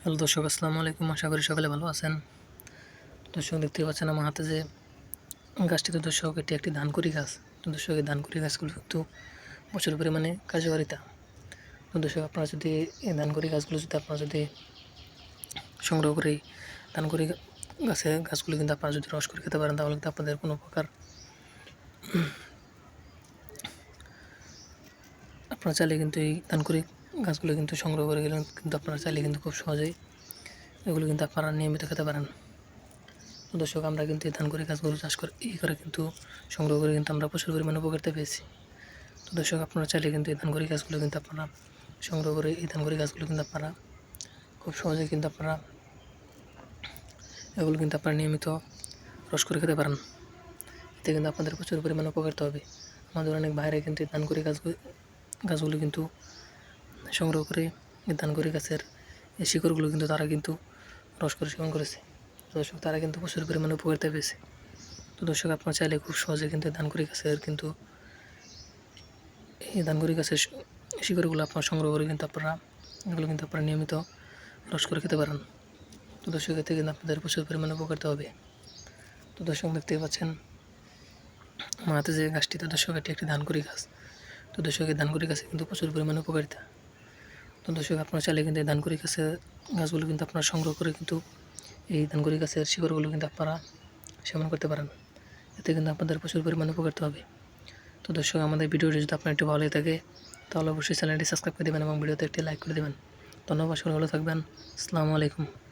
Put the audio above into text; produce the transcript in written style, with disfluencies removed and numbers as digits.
Hello দর্শক, আসসালামু আলাইকুম। আশা করি সকলে ভালো আছেন। দর্শক, দেখতে পাচ্ছেন আমার হাতে যে গাছটি, তো দর্শক এটি একটি ধানকুড়ি গাছ। তো দর্শক, এই ধানকুড়ি গাছগুলো কিন্তু প্রচুর পরিমাণে কার্যকারিতা। তো দর্শক, আপনারা যদি এই ধানকুড়ি গাছগুলো যদি আপনারা যদি সংগ্রহ করে ধানকুড়ি গাছগুলো কিন্তু আপনারা যদি রস করে খেতে পারেন, তাহলে কিন্তু আপনাদের কোনো প্রকার আপনারা চাইলে কিন্তু এই ধানকুড়ি গাছগুলো কিন্তু সংগ্রহ করে গেলে কিন্তু আপনারা চাইলে কিন্তু খুব সহজেই এগুলো কিন্তু আপনারা নিয়মিত খেতে পারেন। তো দর্শক, আমরা কিন্তু এই ধানকুড়ি গাছগুলো চাষ করে কিন্তু সংগ্রহ করে কিন্তু আমরা প্রচুর পরিমাণে উপকারিতা পেয়েছি। তো দর্শক, আপনারা চাইলে কিন্তু এই ধানকুড়ি গাছগুলো কিন্তু আপনারা সংগ্রহ করে এই ধানকুড়ি গাছগুলো কিন্তু আপনারা খুব সহজেই কিন্তু আপনারা এগুলো কিন্তু আপনারা নিয়মিত রস করে খেতে পারেন। এতে কিন্তু আপনাদের প্রচুর পরিমাণে উপকারিতা হবে। আমাদের অনেক বাইরে কিন্তু এই ধানকুড়ি গাছগুলো কিন্তু সংগ্রহ করে এই ধানকুড়ি গাছের এই শিকড়গুলো কিন্তু তারা কিন্তু রস করে সেবন করেছে। দর্শক, তারা কিন্তু প্রচুর পরিমাণে উপকারিতা পেয়েছে। তো দর্শক, আপনারা চাইলে খুব সহজে কিন্তু ধানকুড়ি গাছের কিন্তু এই ধানকুড়ি গাছের শিকড়গুলো আপনারা সংগ্রহ করে কিন্তু এগুলো কিন্তু আপনারা নিয়মিত রস করে খেতে পারেন। তো দর্শক, এতে কিন্তু আপনাদের প্রচুর পরিমাণে উপকারিতা হবে। তো দর্শক, দেখতেই পাচ্ছেন আমার হাতে যে গাছটি, তো দর্শক এটি একটি ধানকুড়ি গাছ। তো দর্শক, এই ধানকুড়ি গাছে কিন্তু প্রচুর পরিমাণে উপকারিতা। তো দর্শক, আপনারা চাইলে কিন্তু এই ধানকুড়ি গাছগুলো কিন্তু আপনারা সংগ্রহ করে কিন্তু এই ধানকুড়ি গাছের শিকড়গুলো কিন্তু আপনারা সেবন করতে পারেন। এতে কিন্তু আপনাদের প্রচুর পরিমাণে উপকারিতা হবে। তো দর্শক, আমাদের ভিডিওটি যদি আপনার একটু ভালো লেগে থাকে, তাহলে অবশ্যই চ্যানেলটি সাবস্ক্রাইব করে দেবেন এবং ভিডিওতে একটি লাইক করে দেবেন। ধন্যবাদ, সকলে ভালো থাকবেন। আসসালামু আলাইকুম।